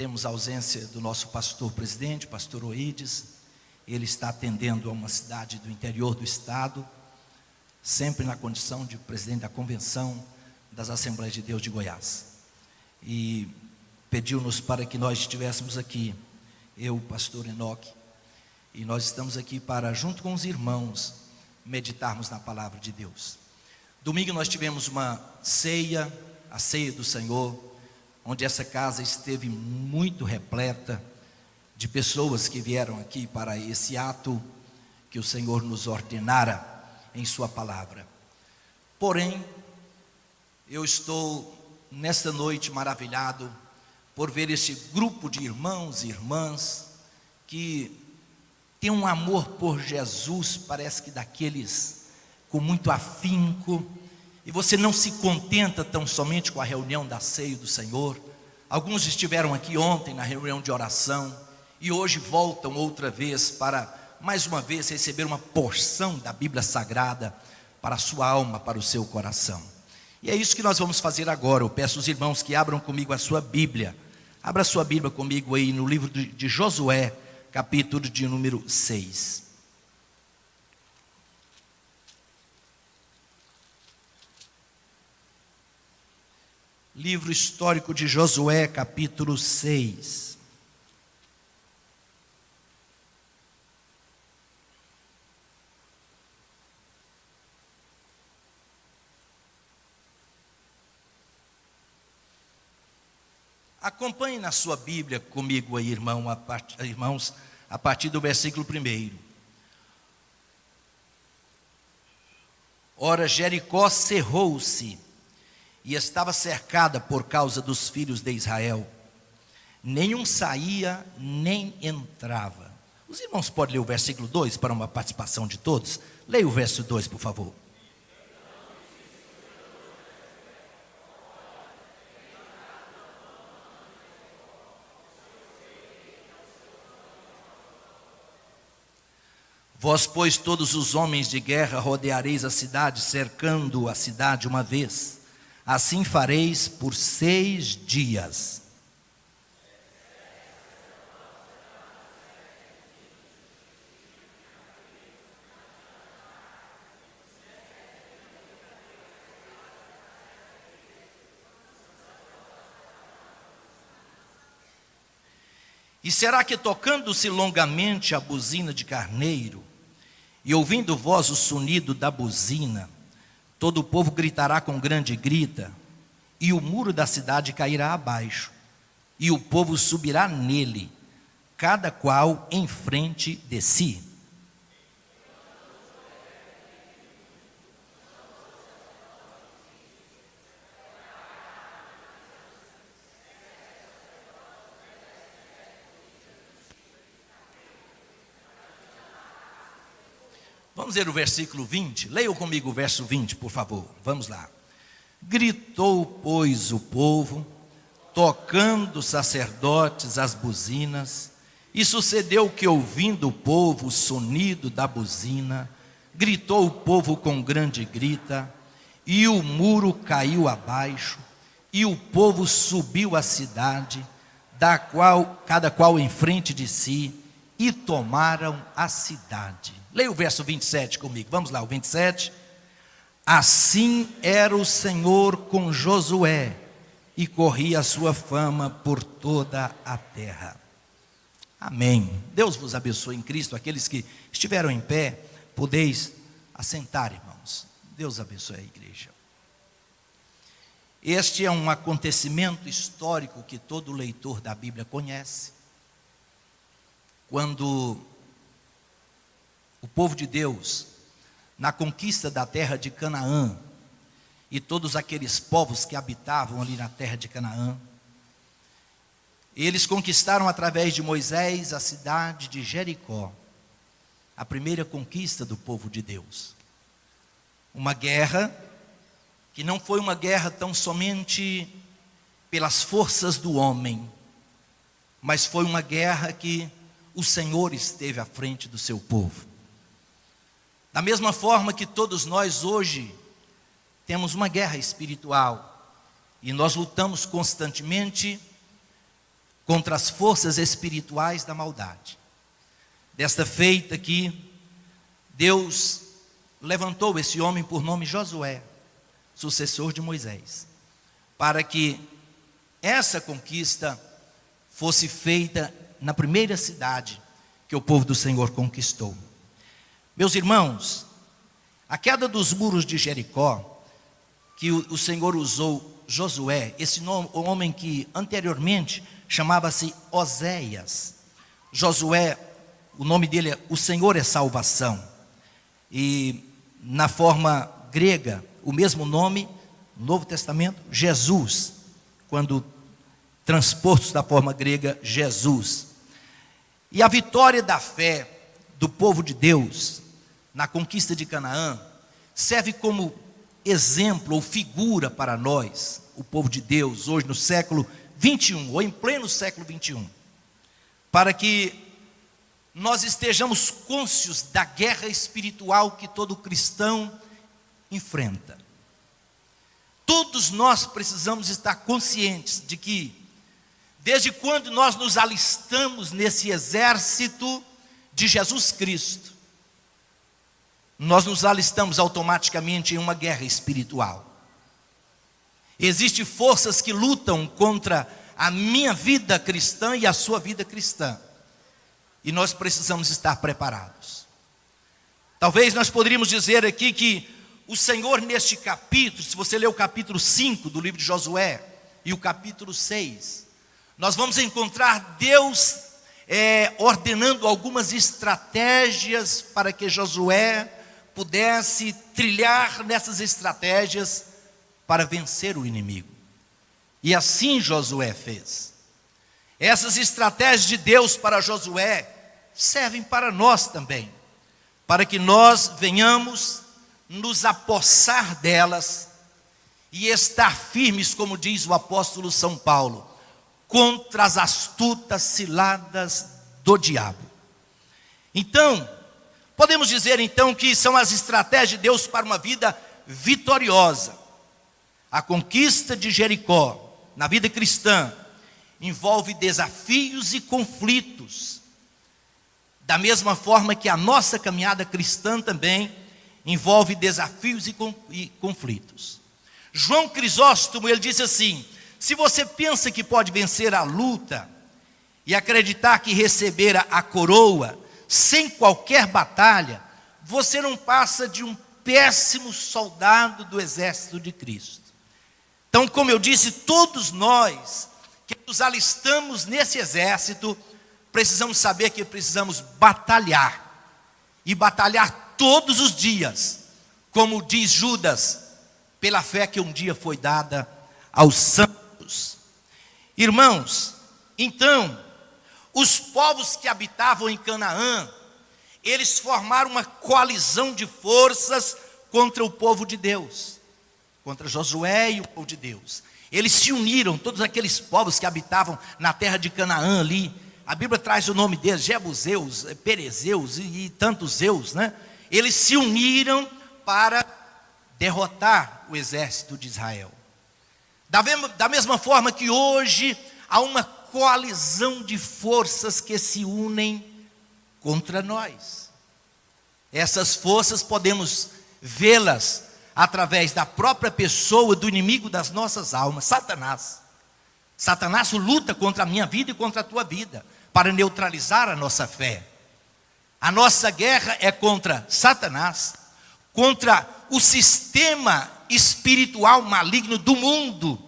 Temos a ausência do nosso pastor-presidente, pastor Oides. Ele está atendendo a uma cidade do interior do estado, sempre na condição de presidente da convenção das Assembleias de Deus de Goiás. E pediu-nos para que nós estivéssemos aqui, eu, pastor Enoque, e nós estamos aqui para, junto com os irmãos, meditarmos na palavra de Deus. Domingo nós tivemos uma ceia, a ceia do Senhor, onde essa casa esteve muito repleta de pessoas que vieram aqui para esse ato que o Senhor nos ordenara em sua palavra. Porém, eu estou nesta noite maravilhado por ver esse grupo de irmãos e irmãs que tem um amor por Jesus, parece que daqueles com muito afinco, e você não se contenta tão somente com a reunião da ceia do Senhor. Alguns estiveram aqui ontem na reunião de oração, e hoje voltam outra vez para, mais uma vez, receber uma porção da Bíblia Sagrada para a sua alma, para o seu coração. E é isso que nós vamos fazer agora. Eu peço aos irmãos que abram comigo a sua Bíblia. Abra a sua Bíblia comigo aí no livro de Josué, capítulo de número 6. Livro histórico de Josué, capítulo 6. Acompanhe na sua Bíblia comigo aí, irmãos, a partir do versículo 1. Ora, Jericó cerrou-se e estava cercada por causa dos filhos de Israel. Nenhum saía, nem entrava. Os irmãos podem ler o versículo 2 para uma participação de todos? Leia o verso 2, por favor. Vós, pois, todos os homens de guerra, rodeareis a cidade, cercando a cidade uma vez. Assim fareis por 6 dias. E será que, tocando-se longamente a buzina de carneiro, e ouvindo vós o sonido da buzina, todo o povo gritará com grande grita, e o muro da cidade cairá abaixo, e o povo subirá nele, cada qual em frente de si. Vamos ver o versículo 20, leiam comigo o verso 20, por favor, vamos lá. Gritou, pois, o povo, tocando os sacerdotes as buzinas, e sucedeu que, ouvindo o povo o sonido da buzina, gritou o povo com grande grita, e o muro caiu abaixo, e o povo subiu à cidade, cada qual em frente de si, e tomaram a cidade. Leia o verso 27 comigo, vamos lá, o 27. Assim era o Senhor com Josué, e corria a sua fama por toda a terra. Amém. Deus vos abençoe em Cristo. Aqueles que estiveram em pé, podeis assentar, irmãos. Deus abençoe a igreja. Este é um acontecimento histórico que todo leitor da Bíblia conhece. Quando o povo de Deus, na conquista da terra de Canaã, e todos aqueles povos que habitavam ali na terra de Canaã, eles conquistaram através de Moisés a cidade de Jericó, a primeira conquista do povo de Deus. Uma guerra que não foi uma guerra tão somente pelas forças do homem, mas foi uma guerra que o Senhor esteve à frente do seu povo. Da mesma forma que todos nós hoje temos uma guerra espiritual, e nós lutamos constantemente contra as forças espirituais da maldade. Desta feita aqui, Deus levantou esse homem por nome Josué, sucessor de Moisés, para que essa conquista fosse feita na primeira cidade que o povo do Senhor conquistou. Meus irmãos, a queda dos muros de Jericó, que o Senhor usou Josué, esse nome, o homem que anteriormente chamava-se Oséias. Josué, o nome dele é O Senhor é Salvação. E na forma grega, o mesmo nome, no Novo Testamento, Jesus, quando transpostos da forma grega, Jesus. E a vitória da fé do povo de Deus na conquista de Canaã serve como exemplo ou figura para nós, o povo de Deus, hoje no século 21, ou em pleno século 21, para que nós estejamos cônscios da guerra espiritual que todo cristão enfrenta. Todos nós precisamos estar conscientes de que, desde quando nós nos alistamos nesse exército de Jesus Cristo, nós nos alistamos automaticamente em uma guerra espiritual. Existem forças que lutam contra a minha vida cristã e a sua vida cristã. E nós precisamos estar preparados. Talvez nós poderíamos dizer aqui que o Senhor neste capítulo, se você ler o capítulo 5 do livro de Josué e o capítulo 6, nós vamos encontrar Deus ordenando algumas estratégias para que Josué pudesse trilhar nessas estratégias para vencer o inimigo. E assim Josué fez. Essas estratégias de Deus para Josué servem para nós também, para que nós venhamos nos apossar delas e estar firmes, como diz o apóstolo São Paulo, contra as astutas ciladas do diabo. Então, podemos dizer então que são as estratégias de Deus para uma vida vitoriosa. A conquista de Jericó, na vida cristã, envolve desafios e conflitos. Da mesma forma que a nossa caminhada cristã também envolve desafios e conflitos. João Crisóstomo, ele disse assim: se você pensa que pode vencer a luta e acreditar que receberá a coroa sem qualquer batalha, você não passa de um péssimo soldado do exército de Cristo. Então, como eu disse, todos nós que nos alistamos nesse exército, precisamos saber que precisamos batalhar, e batalhar todos os dias, como diz Judas, pela fé que um dia foi dada aos santos. Irmãos, então, os povos que habitavam em Canaã, eles formaram uma coalizão de forças contra o povo de Deus, contra Josué e o povo de Deus. Eles se uniram, todos aqueles povos que habitavam na terra de Canaã ali. A Bíblia traz o nome deles, Jebuseus, Perezeus e tantos Zeus, né? Eles se uniram para derrotar o exército de Israel. Da mesma forma que hoje há uma coalizão de forças que se unem contra nós. Essas forças podemos vê-las através da própria pessoa do inimigo das nossas almas, Satanás. Satanás luta contra a minha vida e contra a tua vida, para neutralizar a nossa fé. A nossa guerra é contra Satanás, contra o sistema espiritual maligno do mundo,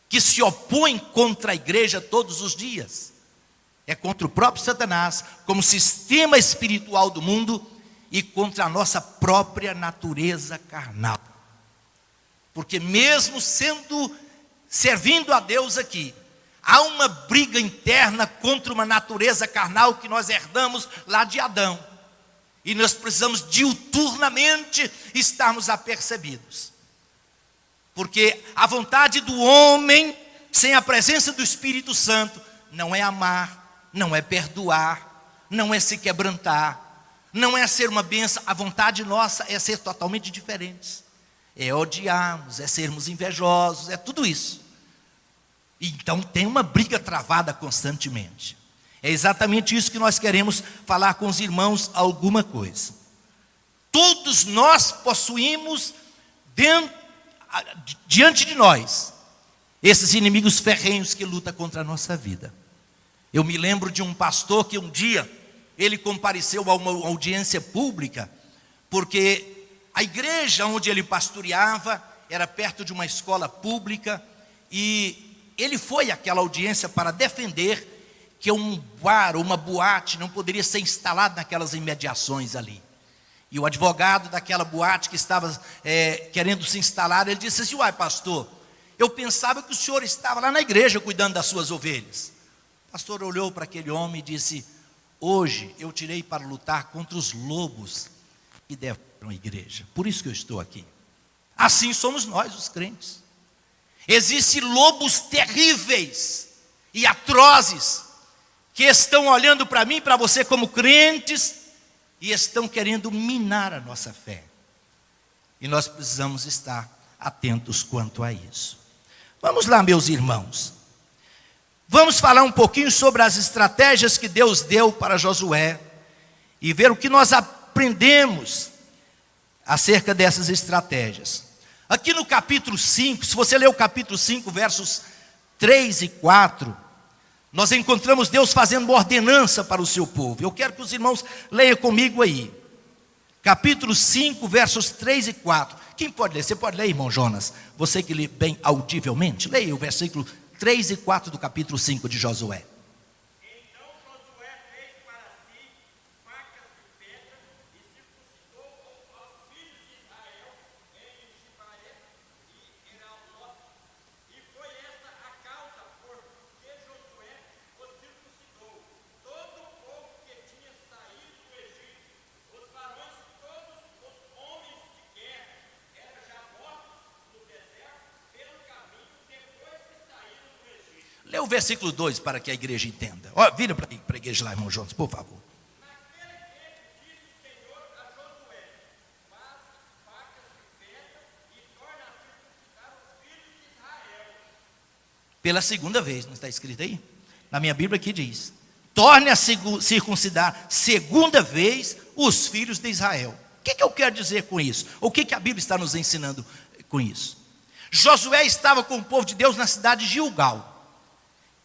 que se opõe contra a igreja todos os dias. É contra o próprio Satanás, como sistema espiritual do mundo, e contra a nossa própria natureza carnal. Porque mesmo servindo a Deus aqui, há uma briga interna contra uma natureza carnal que nós herdamos lá de Adão. E nós precisamos diuturnamente estarmos apercebidos. Porque a vontade do homem, sem a presença do Espírito Santo, não é amar, não é perdoar, não é se quebrantar, não é ser uma bênção. A vontade nossa é ser totalmente diferentes. É odiarmos, é sermos invejosos, é tudo isso. Então tem uma briga travada constantemente. É exatamente isso que nós queremos falar com os irmãos alguma coisa. Todos nós possuímos diante de nós esses inimigos ferrenhos que lutam contra a nossa vida. Eu me lembro de um pastor que um dia ele compareceu a uma audiência pública, porque a igreja onde ele pastoreava era perto de uma escola pública, e ele foi àquela audiência para defender que um bar ou uma boate não poderia ser instalado naquelas imediações ali. E o advogado daquela boate que estava querendo se instalar, ele disse assim: uai, pastor, eu pensava que o senhor estava lá na igreja cuidando das suas ovelhas. O pastor olhou para aquele homem e disse: hoje eu tirei para lutar contra os lobos que devoram a igreja. Por isso que eu estou aqui. Assim somos nós, os crentes. Existem lobos terríveis e atrozes que estão olhando para mim e para você como crentes e estão querendo minar a nossa fé. E nós precisamos estar atentos quanto a isso. Vamos lá, meus irmãos. Vamos falar um pouquinho sobre as estratégias que Deus deu para Josué e ver o que nós aprendemos acerca dessas estratégias. Aqui no capítulo 5, se você ler o capítulo 5, versos 3 e 4, nós encontramos Deus fazendo uma ordenança para o seu povo. Eu quero que os irmãos leiam comigo aí. Capítulo 5, versos 3 e 4. Quem pode ler? Você pode ler, irmão Jonas? Você que lê bem audivelmente. Leia o versículo 3 e 4 do capítulo 5 de Josué. Então Josué fez para si facas de pedra e circuncidou aos filhos de Israel em Gibeá e Ramot. E foi esta a causa por que Josué os circuncidou. Todo o povo que tinha saído do Egito, os varões, todos os homens de guerra, eram já mortos no deserto pelo caminho depois que saíram do Egito. Lê o versículo 2 para que a igreja entenda. Ó, vira para a igreja lá, irmão Jonas, por favor. Naquele tempo disse o Senhor a Josué: faz facas de pedra e torna a circuncidar os filhos de Israel. Pela segunda vez, não está escrito aí? Na minha Bíblia aqui diz: torne a circuncidar segunda vez os filhos de Israel. O que eu quero dizer com isso? O que a Bíblia está nos ensinando com isso? Josué estava com o povo de Deus na cidade de Gilgal.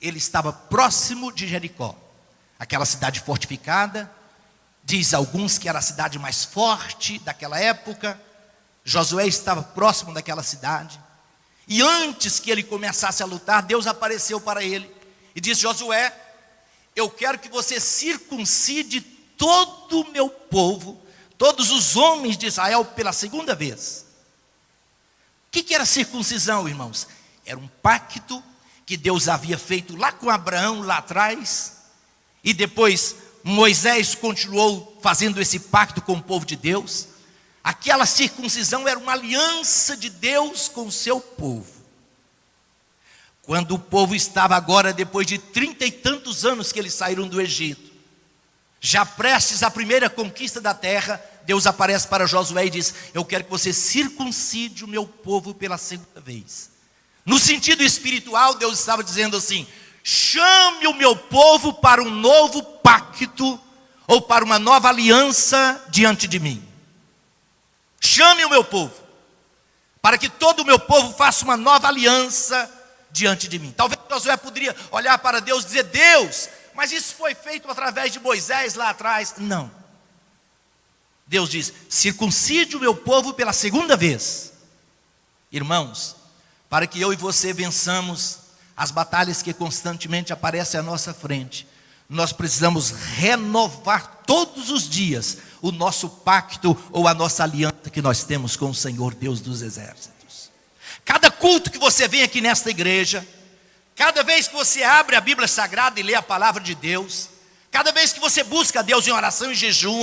Ele estava próximo de Jericó, aquela cidade fortificada. Diz alguns que era a cidade mais forte daquela época. Josué estava próximo daquela cidade. E antes que ele começasse a lutar, Deus apareceu para ele e disse: Josué, eu quero que você circuncide todo o meu povo, todos os homens de Israel, pela segunda vez. O que era circuncisão, irmãos? Era um pacto que Deus havia feito lá com Abraão, lá atrás, e depois Moisés continuou fazendo esse pacto com o povo de Deus. Aquela circuncisão era uma aliança de Deus com o seu povo. Quando o povo estava agora, depois de 30 e tantos anos que eles saíram do Egito, já prestes à primeira conquista da terra, Deus aparece para Josué e diz: eu quero que você circuncide o meu povo pela segunda vez. No sentido espiritual, Deus estava dizendo assim: chame o meu povo para um novo pacto, ou para uma nova aliança diante de mim. Chame o meu povo, para que todo o meu povo faça uma nova aliança diante de mim. Talvez Josué poderia olhar para Deus e dizer: Deus, mas isso foi feito através de Moisés lá atrás. Não. Deus diz: circuncide o meu povo pela segunda vez. Irmãos, para que eu e você vençamos as batalhas que constantemente aparecem à nossa frente, nós precisamos renovar todos os dias o nosso pacto ou a nossa aliança que nós temos com o Senhor Deus dos exércitos. Cada culto que você vem aqui nesta igreja, cada vez que você abre a Bíblia Sagrada e lê a palavra de Deus, cada vez que você busca a Deus em oração e jejum,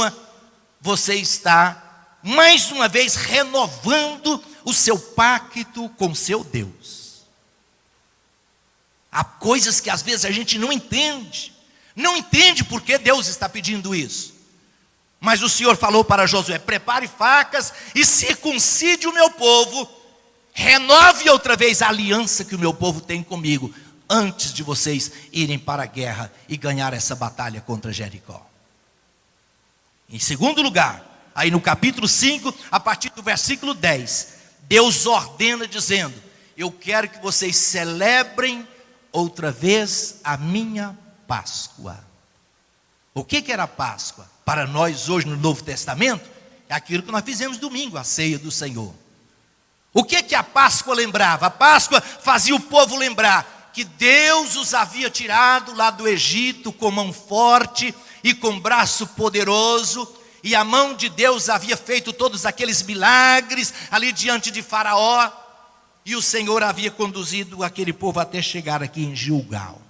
você está mais uma vez renovando o seu pacto com seu Deus. Há coisas que às vezes a gente não entende por que Deus está pedindo isso. Mas o Senhor falou para Josué: prepare facas e circuncide o meu povo, renove outra vez a aliança que o meu povo tem comigo. antes de vocês irem para a guerra e ganhar essa batalha contra Jericó. Em segundo lugar, aí no capítulo 5, a partir do versículo 10, Deus ordena dizendo: eu quero que vocês celebrem outra vez a minha Páscoa. O que era a Páscoa? Para nós hoje no Novo Testamento, é aquilo que nós fizemos domingo, a ceia do Senhor. O que a Páscoa lembrava? A Páscoa fazia o povo lembrar que Deus os havia tirado lá do Egito com mão forte e com braço poderoso, e a mão de Deus havia feito todos aqueles milagres ali diante de Faraó, e o Senhor havia conduzido aquele povo até chegar aqui em Gilgal.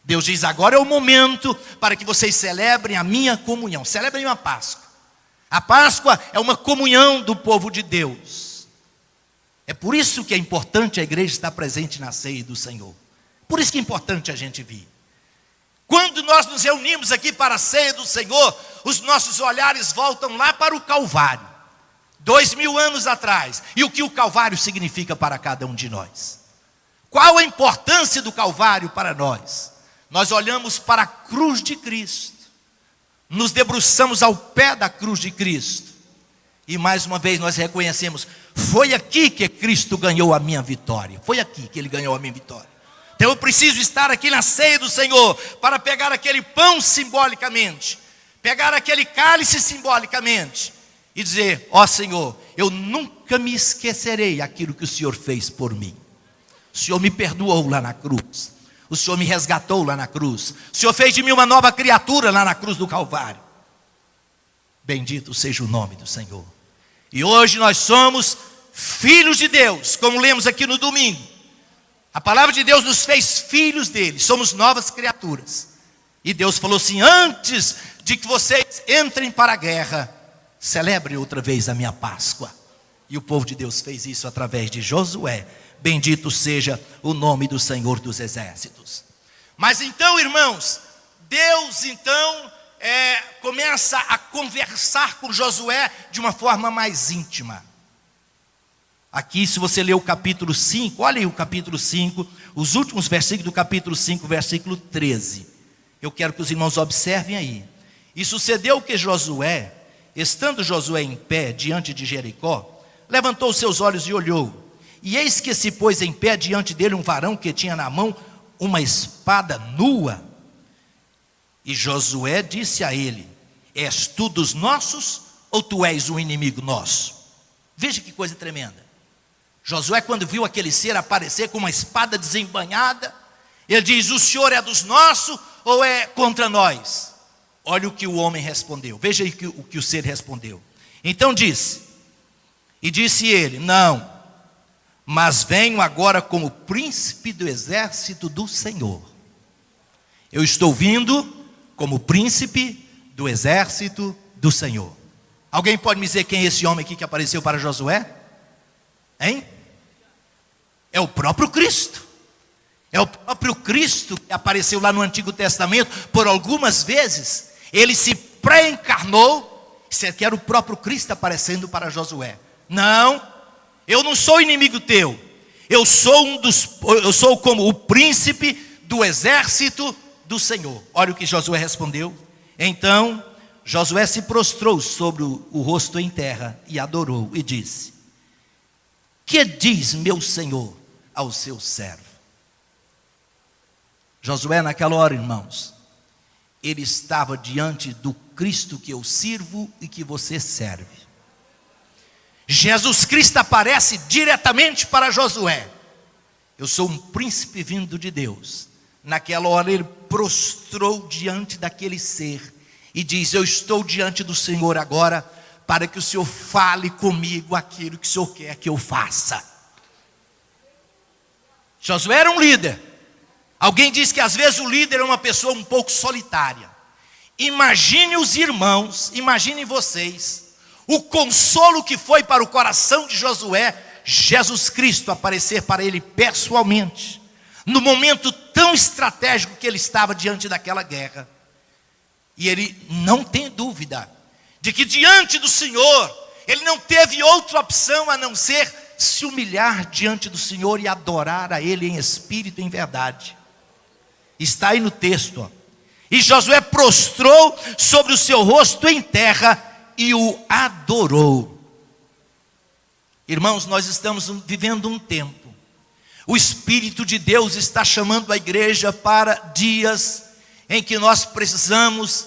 Deus diz: agora é o momento para que vocês celebrem a minha comunhão, celebrem a Páscoa. A Páscoa é uma comunhão do povo de Deus. É por isso que é importante a igreja estar presente na ceia do Senhor. Por isso que é importante a gente vir. Quando nós nos reunimos aqui para a ceia do Senhor, os nossos olhares voltam lá para o Calvário, 2000 anos atrás, e o que o Calvário significa para cada um de nós. Qual a importância do Calvário para nós? Nós olhamos para a cruz de Cristo, nos debruçamos ao pé da cruz de Cristo, e mais uma vez nós reconhecemos: foi aqui que Cristo ganhou a minha vitória, foi aqui que Ele ganhou a minha vitória. Então eu preciso estar aqui na ceia do Senhor, para pegar aquele pão simbolicamente, pegar aquele cálice simbolicamente, e dizer: ó Senhor, eu nunca me esquecerei aquilo que o Senhor fez por mim. O Senhor me perdoou lá na cruz, o Senhor me resgatou lá na cruz, o Senhor fez de mim uma nova criatura lá na cruz do Calvário. Bendito seja o nome do Senhor. E hoje nós somos filhos de Deus, como lemos aqui no domingo. A palavra de Deus nos fez filhos dele, somos novas criaturas. E Deus falou assim: antes de que vocês entrem para a guerra, celebrem outra vez a minha Páscoa. E o povo de Deus fez isso através de Josué. Bendito seja o nome do Senhor dos Exércitos. Mas então, irmãos, Deus então começa a conversar com Josué de uma forma mais íntima. Aqui, se você ler o capítulo 5, olha aí o capítulo 5, os últimos versículos do capítulo 5, versículo 13. Eu quero que os irmãos observem aí. E sucedeu que Josué, estando Josué em pé diante de Jericó, levantou os seus olhos e olhou. E eis que se pôs em pé diante dele um varão que tinha na mão uma espada nua. E Josué disse a ele: és tu dos nossos ou tu és um inimigo nosso? Veja que coisa tremenda. Josué, quando viu aquele ser aparecer com uma espada desembainhada, ele diz: o senhor é dos nossos ou é contra nós? Olha o que o homem respondeu. Veja aí o que o ser respondeu. Então disse ele: não, mas venho agora como príncipe do exército do Senhor. Eu estou vindo como príncipe do exército do Senhor. Alguém pode me dizer quem é esse homem aqui que apareceu para Josué? Hein? É o próprio Cristo. É o próprio Cristo que apareceu lá no Antigo Testamento por algumas vezes. Ele se pré-encarnou. Isso aqui era o próprio Cristo aparecendo para Josué. Não, eu não sou inimigo teu. Eu sou como o príncipe do exército do Senhor. Olha o que Josué respondeu. Então Josué se prostrou sobre o rosto em terra e adorou e disse: que diz meu Senhor ao seu servo? Josué, naquela hora, irmãos, ele estava diante do Cristo que eu sirvo e que você serve. Jesus Cristo aparece diretamente para Josué. Eu sou um príncipe vindo de Deus. Naquela hora ele prostrou diante daquele ser e diz: eu estou diante do Senhor agora, para que o Senhor fale comigo aquilo que o Senhor quer que eu faça. Josué era um líder. Alguém diz que às vezes o líder é uma pessoa um pouco solitária. Imagine os irmãos, imaginem vocês, o consolo que foi para o coração de Josué, Jesus Cristo aparecer para ele pessoalmente, no momento tão estratégico que ele estava diante daquela guerra. E ele não tem dúvida de que diante do Senhor, ele não teve outra opção a não ser se humilhar diante do Senhor e adorar a Ele em espírito e em verdade. Está aí no texto, ó. E Josué prostrou sobre o seu rosto em terra e o adorou. Irmãos, nós estamos vivendo um tempo. O Espírito de Deus está chamando a igreja para dias em que nós precisamos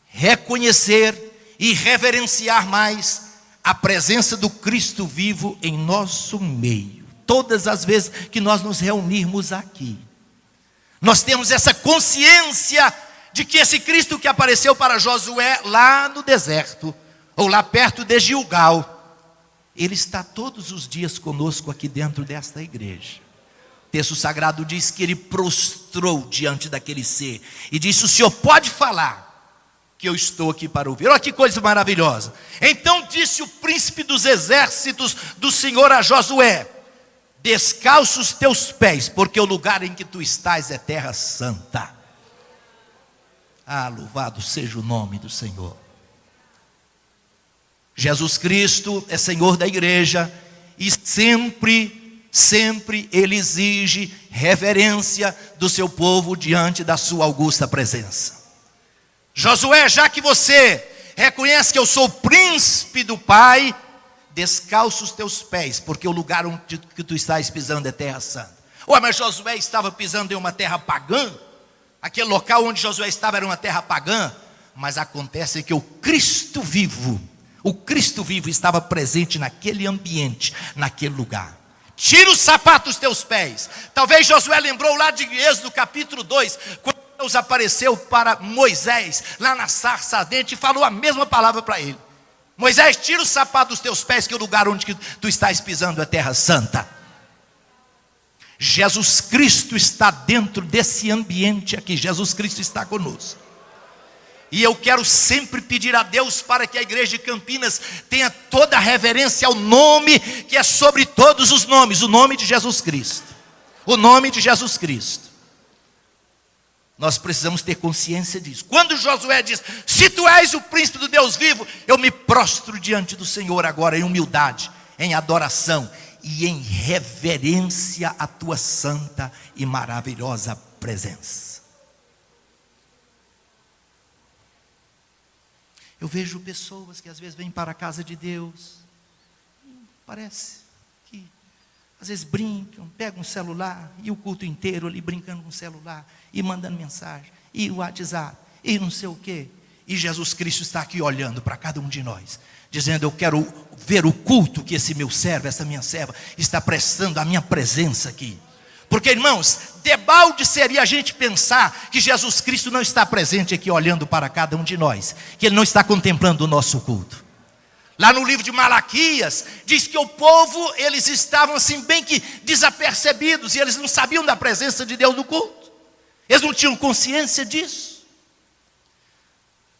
reconhecer e reverenciar mais a presença do Cristo vivo em nosso meio. Todas as vezes que nós nos reunirmos aqui, nós temos essa consciência de que esse Cristo que apareceu para Josué lá no deserto, ou lá perto de Gilgal, Ele está todos os dias conosco aqui dentro desta igreja. O texto sagrado diz que Ele prostrou diante daquele ser e disse: o Senhor pode falar, que eu estou aqui para ouvir. Olha que coisa maravilhosa. Então disse o príncipe dos exércitos do Senhor a Josué: descalça os teus pés, porque o lugar em que tu estás é terra santa. Ah, louvado seja o nome do Senhor. Jesus Cristo é Senhor da igreja e sempre Ele exige reverência do seu povo diante da sua augusta presença. Josué, já que você reconhece que eu sou o príncipe do Pai, descalça os teus pés, porque o lugar onde que tu estás pisando é terra santa. Ué, mas Josué estava pisando em uma terra pagã? Aquele local onde Josué estava era uma terra pagã? Mas acontece que o Cristo vivo estava presente naquele ambiente, naquele lugar. Tira o sapato dos teus pés. Talvez Josué lembrou lá de Êxodo capítulo 2, quando Deus apareceu para Moisés, lá na sarça ardente, e falou a mesma palavra para ele: Moisés, tira o sapato dos teus pés, que o lugar onde tu estás pisando é terra santa. Jesus Cristo está dentro desse ambiente aqui. Jesus Cristo está conosco. E eu quero sempre pedir a Deus para que a igreja de Campinas tenha toda a reverência ao nome que é sobre todos os nomes, o nome de Jesus Cristo. O nome de Jesus Cristo. Nós precisamos ter consciência disso. Quando Josué diz: se tu és o príncipe do Deus vivo, eu me prostro diante do Senhor agora em humildade, em adoração e em reverência à tua santa e maravilhosa presença. Eu vejo pessoas que às vezes vêm para a casa de Deus, parece que às vezes brincam, pegam um celular e o culto inteiro ali brincando com o celular e mandando mensagem, e o WhatsApp, e não sei o quê. E Jesus Cristo está aqui olhando para cada um de nós, dizendo: eu quero ver o culto que esse meu servo, essa minha serva está prestando à minha presença aqui. Porque, irmãos, debalde seria a gente pensar que Jesus Cristo não está presente aqui olhando para cada um de nós, que Ele não está contemplando o nosso culto. Lá no livro de Malaquias, diz que o povo, eles estavam assim bem que desapercebidos, e eles não sabiam da presença de Deus no culto. Eles não tinham consciência disso.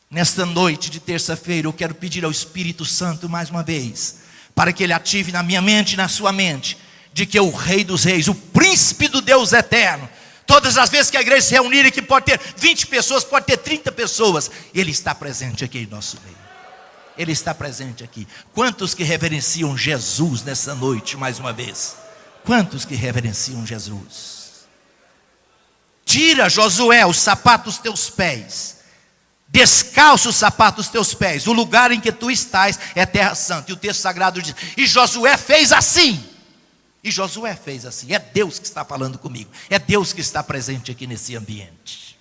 Nesta noite de terça-feira, eu quero pedir ao Espírito Santo mais uma vez, para que Ele ative na minha mente e na sua mente, de que o Rei dos Reis, o príncipe do Deus eterno, todas as vezes que a igreja se reunir, que pode ter 20 pessoas, pode ter 30 pessoas, Ele está presente aqui em nosso meio. Ele está presente aqui. Quantos que reverenciam Jesus nessa noite mais uma vez? Quantos que reverenciam Jesus? Tira, Josué, o sapato dos teus pés. Descalça o sapato dos teus pés. O lugar em que tu estás é terra santa. E o texto sagrado diz: e Josué fez assim. E Josué fez assim. É Deus que está falando comigo. É Deus que está presente aqui nesse ambiente.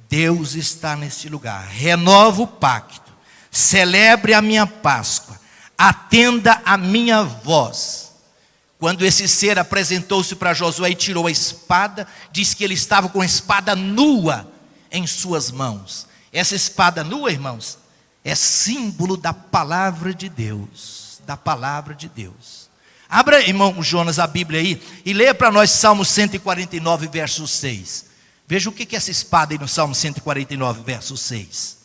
Deus está neste lugar. Renova o pacto. Celebre a minha Páscoa. Atenda a minha voz. Quando esse ser apresentou-se para Josué e tirou a espada, diz que ele estava com a espada nua em suas mãos. Essa espada nua, irmãos, é símbolo da palavra de Deus. Da palavra de Deus. Abra, irmão Jonas, a Bíblia aí e leia para nós Salmo 149, verso 6. Veja o que é essa espada aí no Salmo 149, verso 6.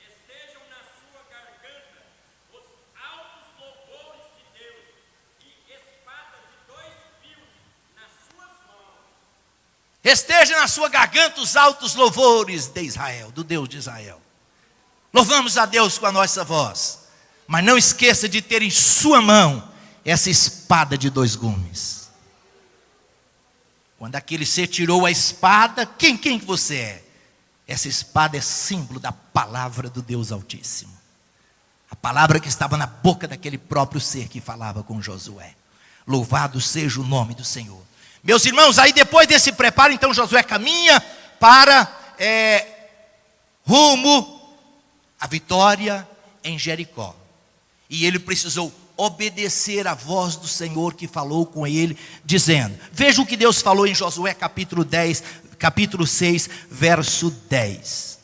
Estejam na sua garganta os altos louvores de Deus, e espada de 2 fios Esteja na sua garganta os altos louvores de Israel, do Deus de Israel. Louvamos a Deus com a nossa voz. Mas não esqueça de ter em sua mão essa espada de 2 gumes. Quando aquele ser tirou a espada, quem que você é? Essa espada é símbolo da palavra do Deus Altíssimo. A palavra que estava na boca daquele próprio ser que falava com Josué. Louvado seja o nome do Senhor. Meus irmãos, aí depois desse preparo, então Josué caminha para rumo à vitória em Jericó. E ele precisou obedecer à voz do Senhor que falou com ele, dizendo, veja o que Deus falou em Josué capítulo 6, verso 10.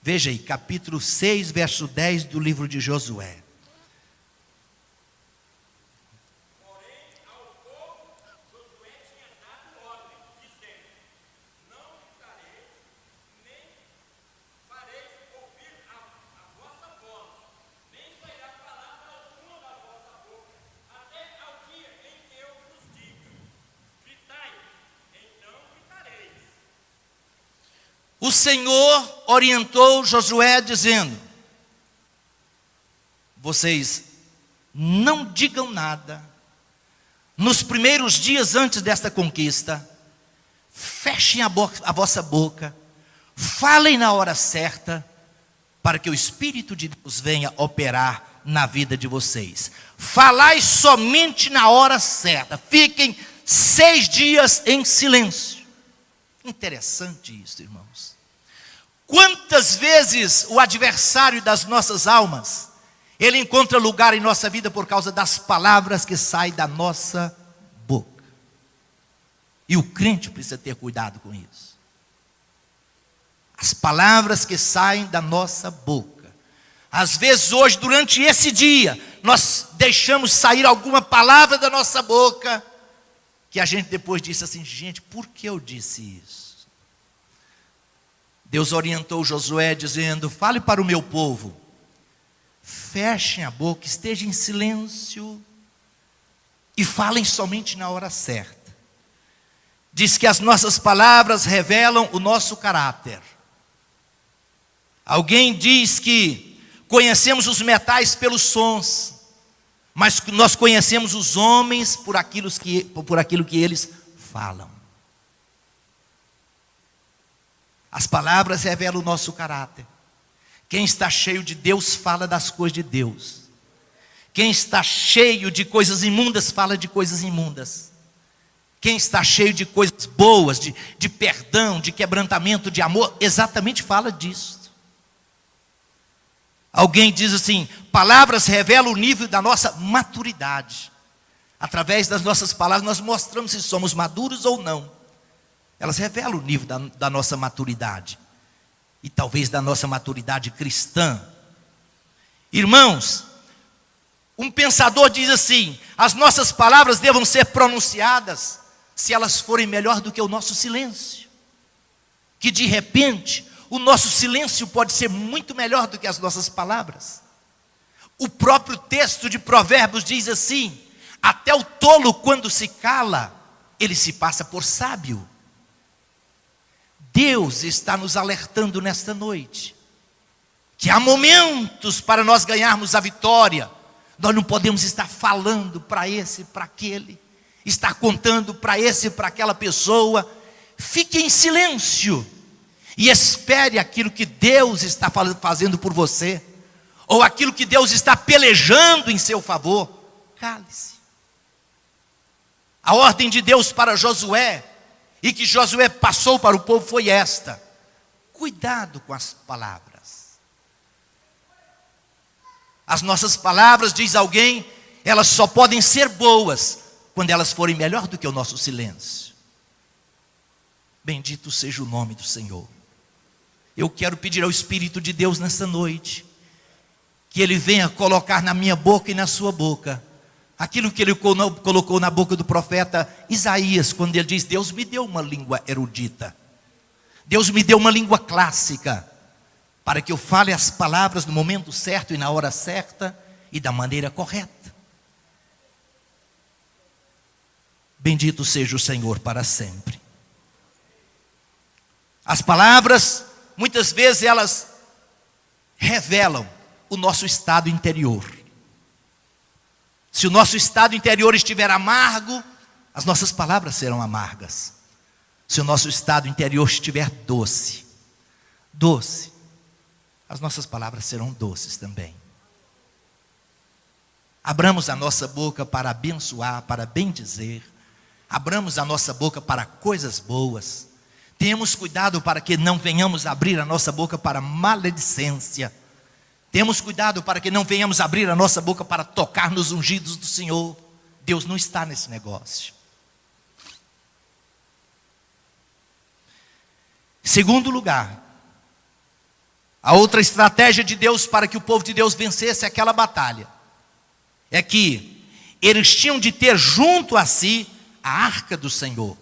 Veja aí, capítulo 6, verso 10 do livro de Josué. O Senhor orientou Josué dizendo, vocês não digam nada, nos primeiros dias antes desta conquista, fechem a vossa boca, falem na hora certa, para que o Espírito de Deus venha operar na vida de vocês. Falai somente na hora certa, fiquem 6 dias em silêncio. Interessante isso, irmãos. Quantas vezes o adversário das nossas almas, ele encontra lugar em nossa vida por causa das palavras que saem da nossa boca. E o crente precisa ter cuidado com isso. As palavras que saem da nossa boca. Às vezes hoje, durante esse dia, nós deixamos sair alguma palavra da nossa boca, que a gente depois disse assim, gente, por que eu disse isso? Deus orientou Josué dizendo, fale para o meu povo, fechem a boca, estejam em silêncio e falem somente na hora certa. Diz que as nossas palavras revelam o nosso caráter. Alguém diz que conhecemos os metais pelos sons, mas nós conhecemos os homens por aquilo que eles falam. As palavras revelam o nosso caráter. Quem está cheio de Deus fala das coisas de Deus. Quem está cheio de coisas imundas fala de coisas imundas. Quem está cheio de coisas boas, de perdão, de quebrantamento, de amor, exatamente fala disso. Alguém diz assim, palavras revelam o nível da nossa maturidade. Através das nossas palavras nós mostramos se somos maduros ou não. Elas revelam o nível da nossa maturidade. E talvez da nossa maturidade cristã. Irmãos, um pensador diz assim, as nossas palavras devam ser pronunciadas se elas forem melhor do que o nosso silêncio. Que de repente, o nosso silêncio pode ser muito melhor do que as nossas palavras. O próprio texto de Provérbios diz assim, até o tolo quando se cala, ele se passa por sábio. Deus está nos alertando nesta noite, que há momentos para nós ganharmos a vitória, nós não podemos estar falando para esse, para aquele, estar contando para esse, para aquela pessoa. Fique em silêncio e espere aquilo que Deus está fazendo por você, ou aquilo que Deus está pelejando em seu favor. Cale-se. A ordem de Deus para Josué, e que Josué passou para o povo foi esta: cuidado com as palavras. As nossas palavras, diz alguém, elas só podem ser boas quando elas forem melhor do que o nosso silêncio. Bendito seja o nome do Senhor. Eu quero pedir ao Espírito de Deus nessa noite, que Ele venha colocar na minha boca e na sua boca aquilo que Ele colocou na boca do profeta Isaías, quando ele diz, Deus me deu uma língua erudita, Deus me deu uma língua clássica, para que eu fale as palavras no momento certo e na hora certa e da maneira correta. Bendito seja o Senhor para sempre. As palavras, muitas vezes, elas revelam o nosso estado interior. Se o nosso estado interior estiver amargo, as nossas palavras serão amargas. Se o nosso estado interior estiver doce, as nossas palavras serão doces também. Abramos a nossa boca para abençoar, para bendizer. Abramos a nossa boca para coisas boas. Tenhamos cuidado para que não venhamos abrir a nossa boca para maledicência. Temos cuidado para que não venhamos abrir a nossa boca para tocar nos ungidos do Senhor. Deus não está nesse negócio. Segundo lugar, a outra estratégia de Deus para que o povo de Deus vencesse aquela batalha é que eles tinham de ter junto a si a arca do Senhor.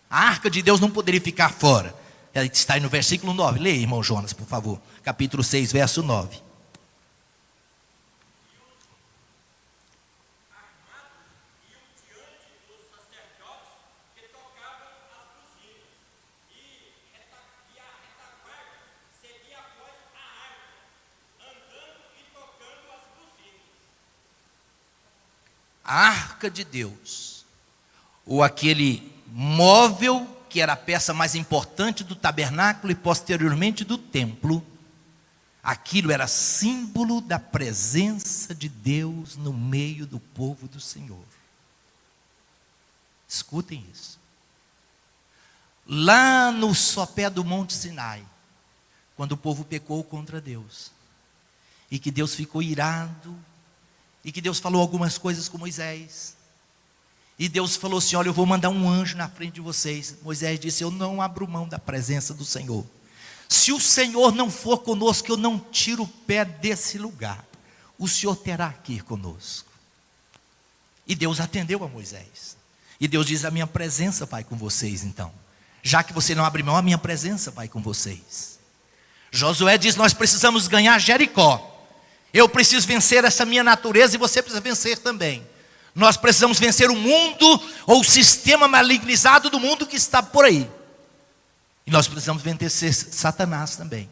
A arca de Deus não poderia ficar fora. Ela está aí no versículo 9. Leia, irmão Jonas, por favor. Capítulo 6, verso 9. A arca de Deus, ou aquele móvel que era a peça mais importante do tabernáculo e posteriormente do templo, aquilo era símbolo da presença de Deus no meio do povo do Senhor. Escutem isso. Lá no sopé do Monte Sinai, quando o povo pecou contra Deus, e que Deus ficou irado, e que Deus falou algumas coisas com Moisés, e Deus falou assim: olha, eu vou mandar um anjo na frente de vocês. Moisés disse: eu não abro mão da presença do Senhor. Se o Senhor não for conosco, eu não tiro o pé desse lugar. O Senhor terá que ir conosco. E Deus atendeu a Moisés. E Deus diz: a minha presença vai com vocês então. Já que você não abre mão, a minha presença vai com vocês. Josué diz: nós precisamos ganhar Jericó. Eu preciso vencer essa minha natureza e você precisa vencer também. Nós precisamos vencer o mundo, ou o sistema malignizado do mundo que está por aí. E nós precisamos vencer Satanás também.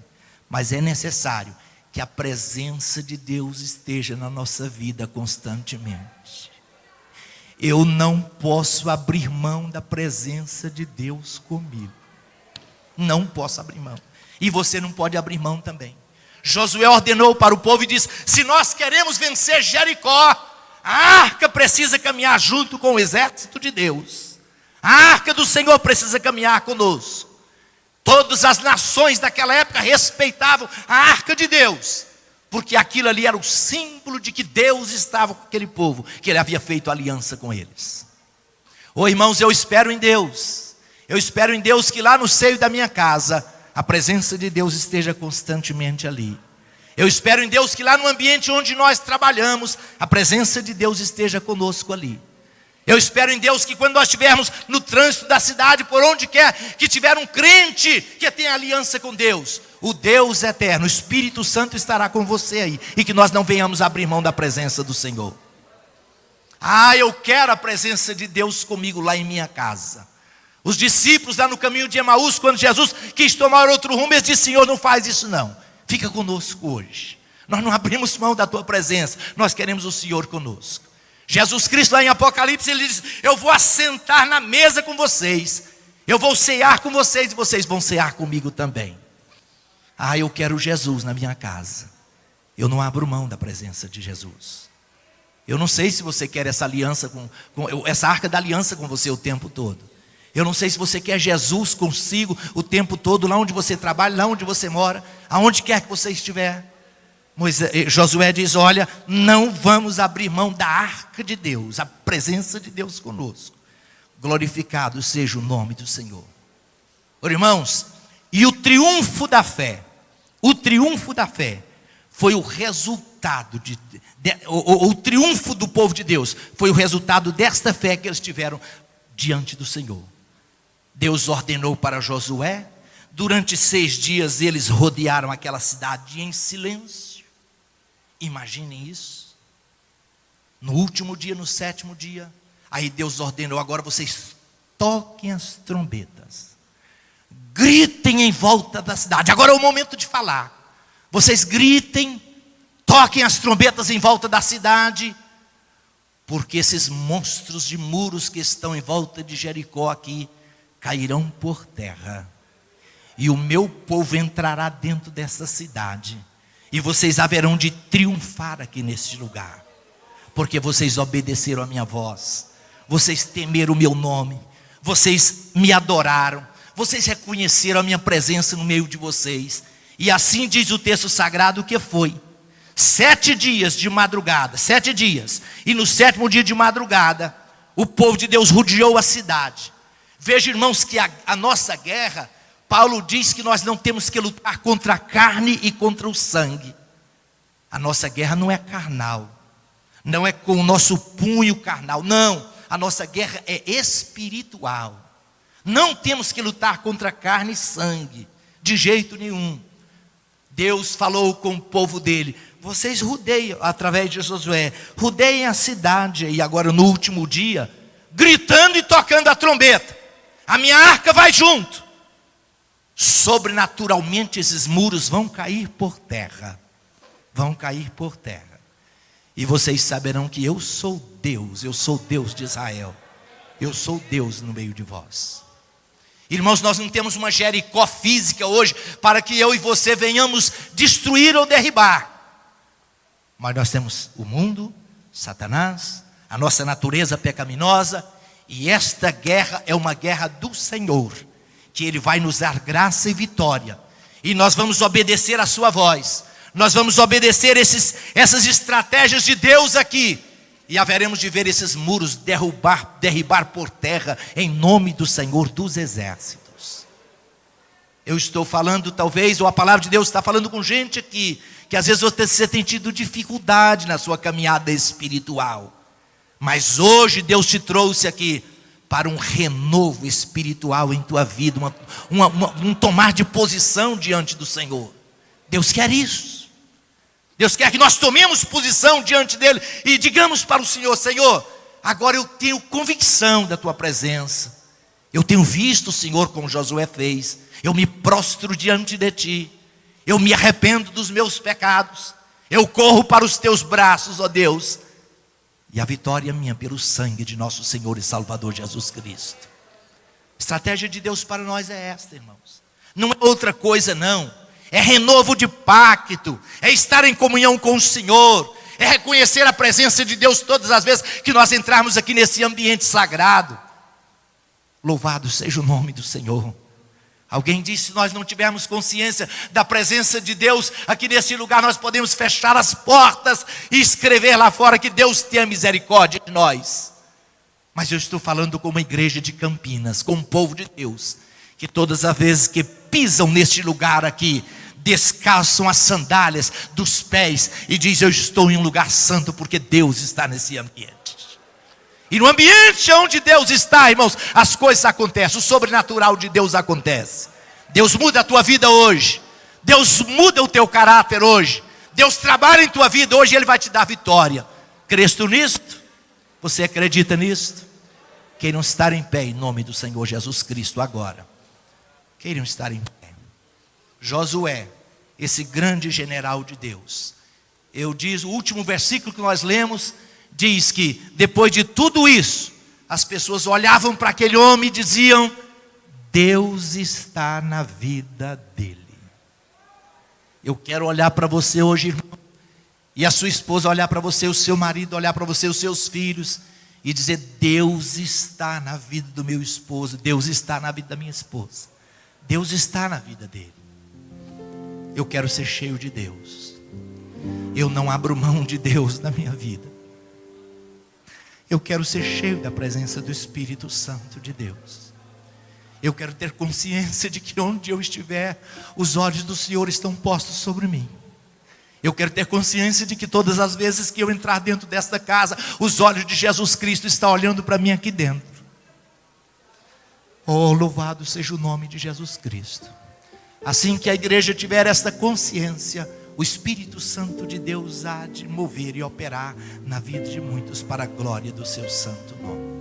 Mas é necessário que a presença de Deus esteja na nossa vida constantemente. Eu não posso abrir mão da presença de Deus comigo. Não posso abrir mão. E você não pode abrir mão também. Josué ordenou para o povo e disse: se nós queremos vencer Jericó, a arca precisa caminhar junto com o exército de Deus. A arca do Senhor precisa caminhar conosco. Todas as nações daquela época respeitavam a arca de Deus, porque aquilo ali era o símbolo de que Deus estava com aquele povo, que Ele havia feito aliança com eles. Oh, irmãos, eu espero em Deus. Eu espero em Deus que lá no seio da minha casa a presença de Deus esteja constantemente ali. Eu espero em Deus que lá no ambiente onde nós trabalhamos, a presença de Deus esteja conosco ali. Eu espero em Deus que quando nós estivermos no trânsito da cidade, por onde quer que tiver um crente que tenha aliança com Deus, o Deus eterno, o Espírito Santo estará com você aí, e que nós não venhamos abrir mão da presença do Senhor. Ah, eu quero a presença de Deus comigo lá em minha casa. Os discípulos lá no caminho de Emaús, quando Jesus quis tomar outro rumo, eles disseram: Senhor, não faz isso não, fica conosco hoje. Nós não abrimos mão da tua presença, nós queremos o Senhor conosco. Jesus Cristo lá em Apocalipse, Ele diz: eu vou assentar na mesa com vocês, eu vou cear com vocês, e vocês vão cear comigo também. Ah, eu quero Jesus na minha casa. Eu não abro mão da presença de Jesus. Eu não sei se você quer essa aliança essa arca da aliança com você o tempo todo. Eu não sei se você quer Jesus consigo o tempo todo, lá onde você trabalha, lá onde você mora, aonde quer que você estiver. Josué diz: olha, não vamos abrir mão da arca de Deus, a presença de Deus conosco. Glorificado seja o nome do Senhor. Irmãos, e o triunfo da fé foi o resultado o triunfo do povo de Deus foi o resultado desta fé que eles tiveram diante do Senhor. Deus ordenou para Josué, durante 6 dias eles rodearam aquela cidade em silêncio. Imaginem isso. No último dia, no 7º dia, aí Deus ordenou: agora vocês toquem as trombetas. Gritem em volta da cidade. Agora é o momento de falar. Vocês gritem, toquem as trombetas em volta da cidade, porque esses monstros de muros que estão em volta de Jericó aqui cairão por terra. E o meu povo entrará dentro dessa cidade. E vocês haverão de triunfar aqui neste lugar. Porque vocês obedeceram a minha voz. Vocês temeram o meu nome. Vocês me adoraram. Vocês reconheceram a minha presença no meio de vocês. E assim diz o texto sagrado que foi. 7 dias de madrugada, 7 dias. E no 7º dia de madrugada, o povo de Deus rodeou a cidade. Veja, irmãos, que a nossa guerra, Paulo diz que nós não temos que lutar contra a carne e contra o sangue. A nossa guerra não é carnal. Não é com o nosso punho carnal. Não, a nossa guerra é espiritual. Não temos que lutar contra carne e sangue, de jeito nenhum. Deus falou com o povo dele: vocês rodeiam, através de Josué, rodeiem a cidade. E agora no último dia, gritando e tocando a trombeta. A minha arca vai junto. Sobrenaturalmente esses muros vão cair por terra. Vão cair por terra. E vocês saberão que eu sou Deus de Israel. Eu sou Deus no meio de vós. Irmãos, nós não temos uma Jericó física hoje para que eu e você venhamos destruir ou derribar. Mas nós temos o mundo, Satanás, a nossa natureza pecaminosa. E esta guerra é uma guerra do Senhor, que Ele vai nos dar graça e vitória. E nós vamos obedecer a sua voz. Nós vamos obedecer essas estratégias de Deus aqui. E haveremos de ver esses muros derribar por terra, em nome do Senhor dos Exércitos. Eu estou falando talvez, ou a palavra de Deus está falando com gente aqui, que às vezes você tem tido dificuldade na sua caminhada espiritual. Mas hoje Deus te trouxe aqui para um renovo espiritual em tua vida, um tomar de posição diante do Senhor. Deus quer isso. Deus quer que nós tomemos posição diante dEle e digamos para o Senhor: Senhor, agora eu tenho convicção da tua presença. Eu tenho visto o Senhor como Josué fez. Eu me prostro diante de ti. Eu me arrependo dos meus pecados. Eu corro para os teus braços, ó Deus. E a vitória é minha pelo sangue de nosso Senhor e Salvador Jesus Cristo. A estratégia de Deus para nós é esta, irmãos. Não é outra coisa não. É renovo de pacto, é estar em comunhão com o Senhor, é reconhecer a presença de Deus todas as vezes que nós entrarmos aqui nesse ambiente sagrado. Louvado seja o nome do Senhor. Alguém disse: se nós não tivermos consciência da presença de Deus aqui nesse lugar, nós podemos fechar as portas e escrever lá fora que Deus tenha misericórdia de nós. Mas eu estou falando com uma igreja de Campinas, com o povo de Deus, que todas as vezes que pisam neste lugar aqui, descalçam as sandálias dos pés e dizem: eu estou em um lugar santo porque Deus está nesse ambiente. E no ambiente onde Deus está, irmãos, as coisas acontecem, o sobrenatural de Deus acontece. Deus muda a tua vida hoje. Deus muda o teu caráter hoje. Deus trabalha em tua vida hoje e Ele vai te dar vitória. Crês tu nisto? Você acredita nisto? Queiram estar em pé em nome do Senhor Jesus Cristo agora. Queiram estar em pé. Josué, esse grande general de Deus. O último versículo que nós lemos diz que depois de tudo isso, as pessoas olhavam para aquele homem e diziam: Deus está na vida dele. Eu quero olhar para você hoje, irmão, e a sua esposa olhar para você, o seu marido olhar para você, os seus filhos, e dizer: Deus está na vida do meu esposo, Deus está na vida da minha esposa, Deus está na vida dele. Eu quero ser cheio de Deus. Eu não abro mão de Deus na minha vida. Eu quero ser cheio da presença do Espírito Santo de Deus. Eu quero ter consciência de que onde eu estiver, os olhos do Senhor estão postos sobre mim. Eu quero ter consciência de que todas as vezes que eu entrar dentro desta casa, os olhos de Jesus Cristo estão olhando para mim aqui dentro. Oh, louvado seja o nome de Jesus Cristo. Assim que a igreja tiver esta consciência, o Espírito Santo de Deus há de mover e operar na vida de muitos para a glória do seu santo nome.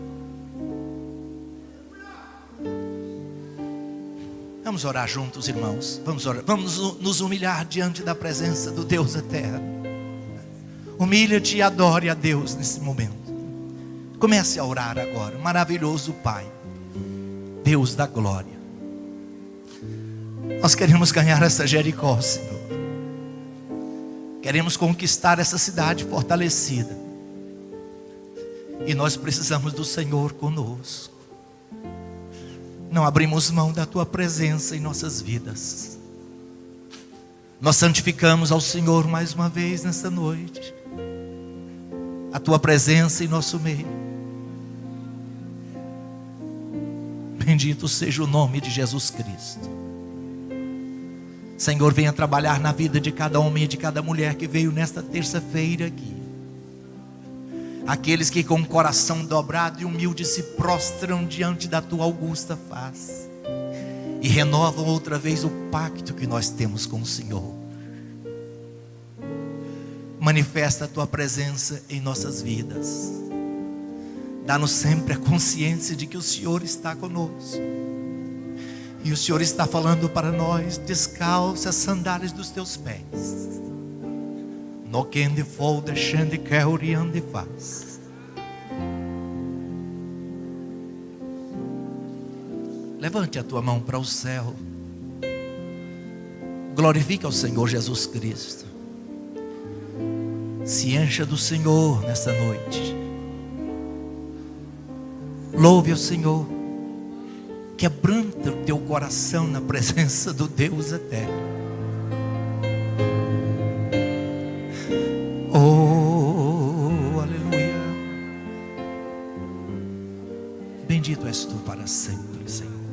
Vamos orar juntos, irmãos. Vamos orar. Vamos nos humilhar diante da presença do Deus eterno. Humilha-te e adore a Deus nesse momento. Comece a orar agora. Maravilhoso Pai, Deus da glória, nós queremos ganhar essa Jericó, Senhor. Queremos conquistar essa cidade fortalecida. E nós precisamos do Senhor conosco. Não abrimos mão da Tua presença em nossas vidas. Nós santificamos ao Senhor mais uma vez nesta noite. A Tua presença em nosso meio. Bendito seja o nome de Jesus Cristo. Senhor, venha trabalhar na vida de cada homem e de cada mulher que veio nesta terça-feira aqui. Aqueles que com o coração dobrado e humilde se prostram diante da Tua augusta face e renovam outra vez o pacto que nós temos com o Senhor. Manifesta a Tua presença em nossas vidas. Dá-nos sempre a consciência de que o Senhor está conosco. E o Senhor está falando para nós: descalce as sandálias dos teus pés. No quem de folda xande queuriande faz. Levante a tua mão para o céu. Glorifica ao Senhor Jesus Cristo. Se encha do Senhor nessa noite. Louve ao Senhor. Quebranta o teu coração na presença do Deus eterno. Oh, aleluia. Bendito és tu para sempre, Senhor.